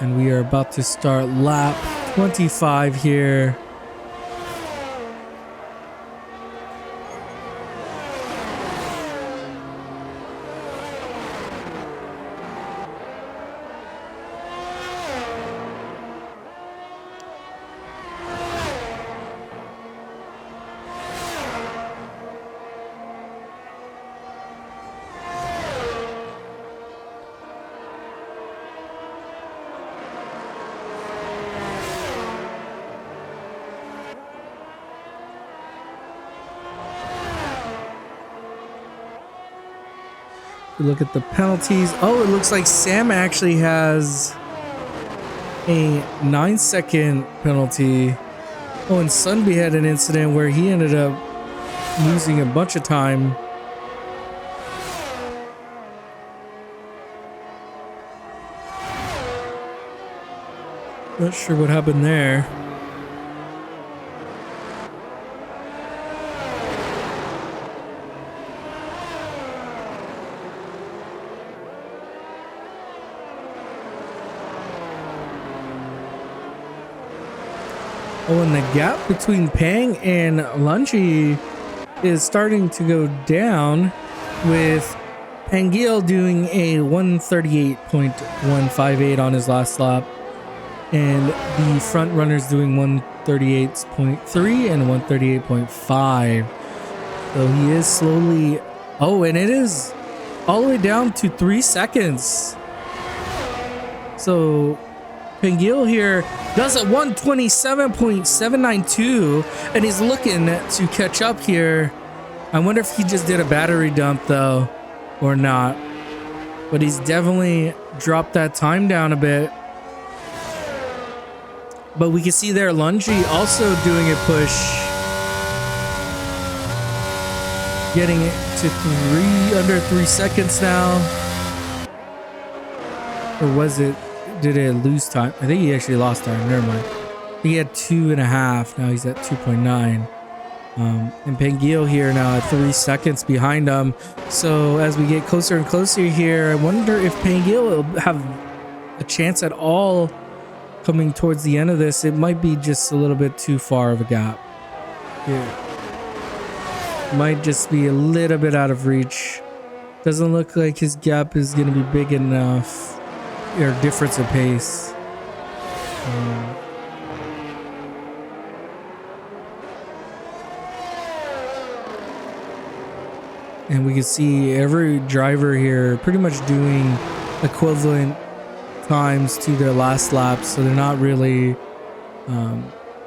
And we are about to start lap 25 here. Look at the penalties. Oh, it looks like Sam actually has a 9-second penalty. Oh, and Sunby had an incident where he ended up losing a bunch of time. Not sure what happened there. Oh, and the gap between Pang and Lungi is starting to go down, with Pangil doing a 138.158 on his last lap, and the front runners doing 138.3 and 138.5. So he is slowly... Oh, and it is all the way down to 3 seconds. So Pangil here does a 127.792, and he's looking to catch up here. I wonder if he just did a battery dump though, or not. But he's definitely dropped that time down a bit. But we can see there Lungi also doing a push, getting it to under 3 seconds now. Or was it? Did it lose time? I think he actually lost time. Never mind. He had 2.5. Now he's at 2.9. And Pangil here now at 3 seconds behind him. So as we get closer and closer here, I wonder if Pangil will have a chance at all coming towards the end of this. It might be just a little bit too far of a gap. Yeah. Might just be a little bit out of reach. Doesn't look like his gap is going to be big enough. Or difference in pace. And we can see every driver here pretty much doing equivalent times to their last laps, so they're not really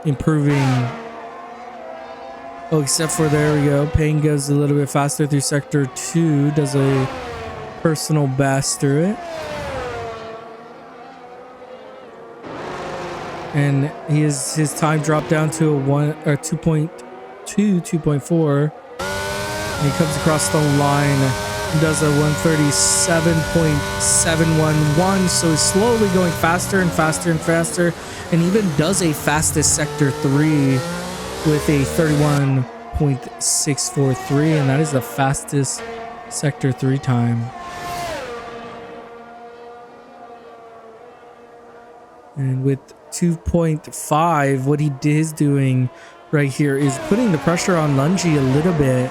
improving. Oh, except for, there we go, Payne goes a little bit faster through sector 2, does a personal best through it. And his time dropped down to a 2.2, 2.4. And he comes across the line and does a 137.711. So he's slowly going faster and faster and faster, and even does a fastest sector 3 with a 31.643, and that is the fastest sector 3 time. And with 2.5, what he is doing right here is putting the pressure on Lungi a little bit.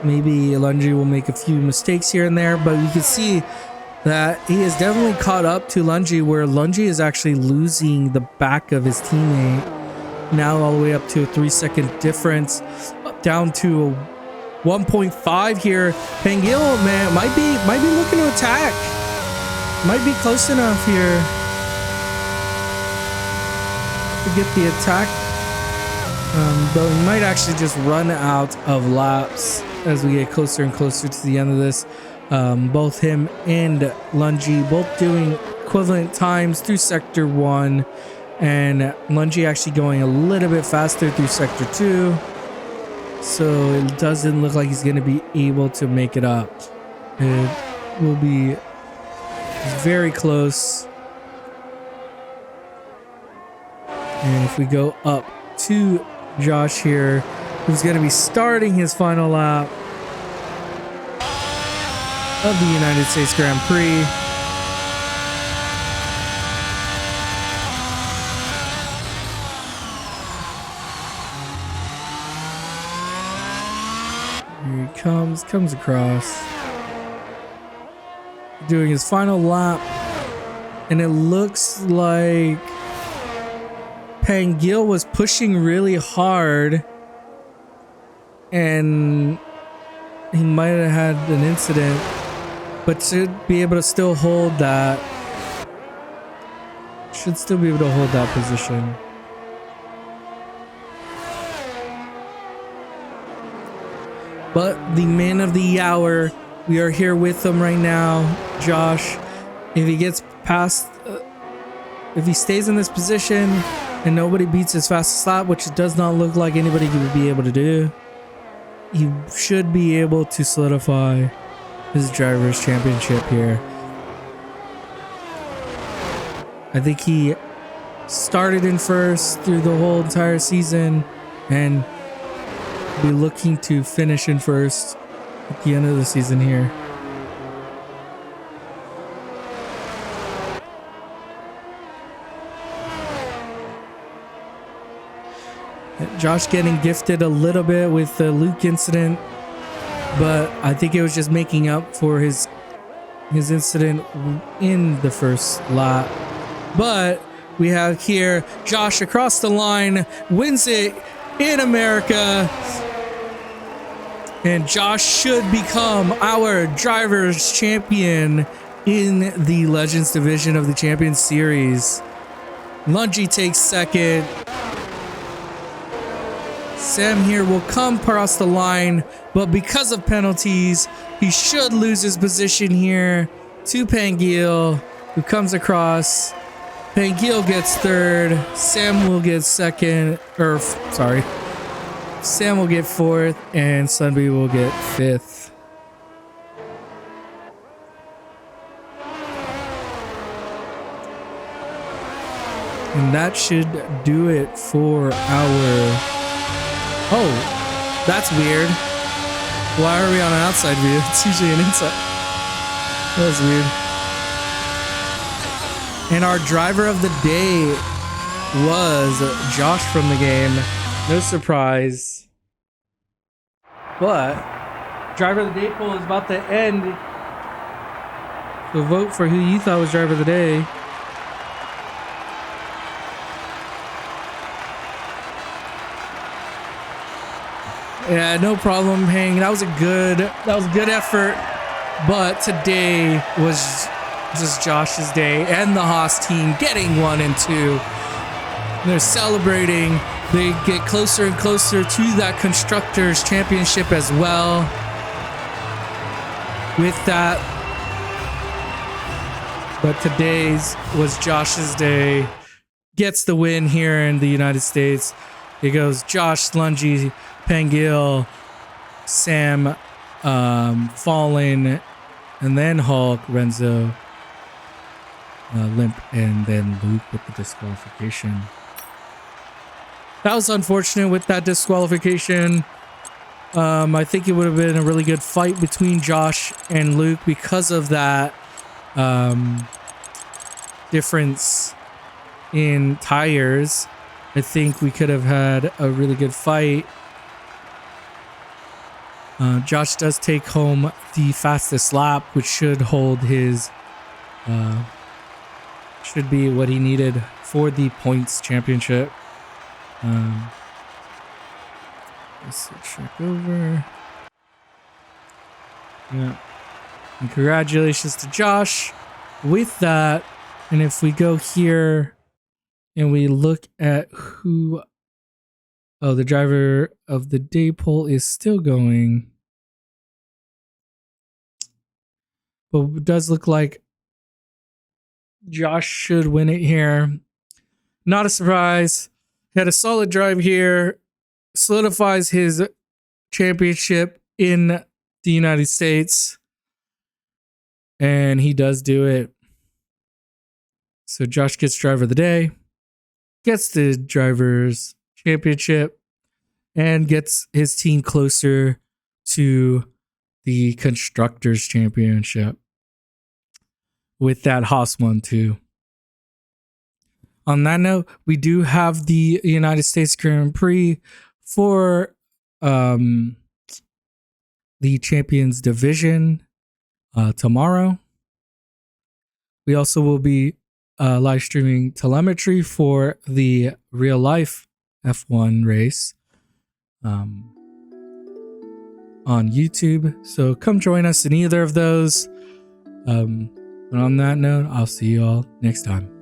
Maybe Lungi will make a few mistakes here and there, but you can see that he is definitely caught up to Lungi, where Lungi is actually losing the back of his teammate. Now all the way up to a 3-second difference, down to a 1.5 here. Pangil, man, might be looking to attack. Might be close enough here to get the attack, but we might actually just run out of laps as we get closer and closer to the end of this. Both him and Lungi both doing equivalent times through sector 1, And Lungi actually going a little bit faster through sector 2. So it doesn't look like he's going to be able to make it up. It will be very close. And if we go up to Josh here, who's going to be starting his final lap of the United States Grand Prix. Here he comes across, doing his final lap, and it looks like Pangil was pushing really hard, and he might have had an incident, but should be able to still hold that. Should still be able to hold that position. But the man of the hour, we are here with him right now, Josh. If he gets past, if he stays in this position and nobody beats his fastest lap, which it does not look like anybody would be able to do, he should be able to solidify his driver's championship here. I think he started in first through the whole entire season and be looking to finish in first at the end of the season here. Josh getting gifted a little bit with the Luke incident, but I think it was just making up for his incident in the first lap. But we have here Josh across the line, wins it in America. And Josh should become our driver's champion in the Legends division of the Champions Series. Lungi takes second. Sam here will come across the line, but because of penalties, he should lose his position here to Pangil, who comes across. Pangil gets third. Sam will get second, Sam will get fourth, and Sunby will get fifth. And that should do it for our... Oh, that's weird. Why are we on an outside view? It's usually an inside. That was weird. And our driver of the day was Josh from the game. No surprise. But driver of the day poll is about to end. So vote for who you thought was driver of the day. Yeah, no problem, Hang. That was a good effort. But today was just Josh's day and the Haas team getting 1 and 2. They're celebrating. They get closer and closer to that Constructors Championship as well. With that. But today's was Josh's day. Gets the win here in the United States. It goes Josh, Lungi, Pangil, Sam, Fallen, and then Hulk, Renzo, Limp, and then Luke with the disqualification. That was unfortunate with that disqualification. I think it would have been a really good fight between Josh and Luke because of that difference in tires. I think we could have had a really good fight. Josh does take home the fastest lap, which should hold his should be what he needed for the points championship. Let's check over. Yeah. And congratulations to Josh with that. And if we go here and we look at who... Oh, the driver of the day poll is still going. But it does look like Josh should win it here. not a surprise. He had a solid drive here, solidifies his championship in the United States, and he does do it. So Josh gets driver of the day, gets the drivers championship, and gets his team closer to the constructors championship with that Haas 1-2. On that note, we do have the United States Grand Prix for the Champions Division tomorrow. We also will be live streaming telemetry for the real life F1 race on YouTube. So come join us in either of those. And on that note, I'll see you all next time.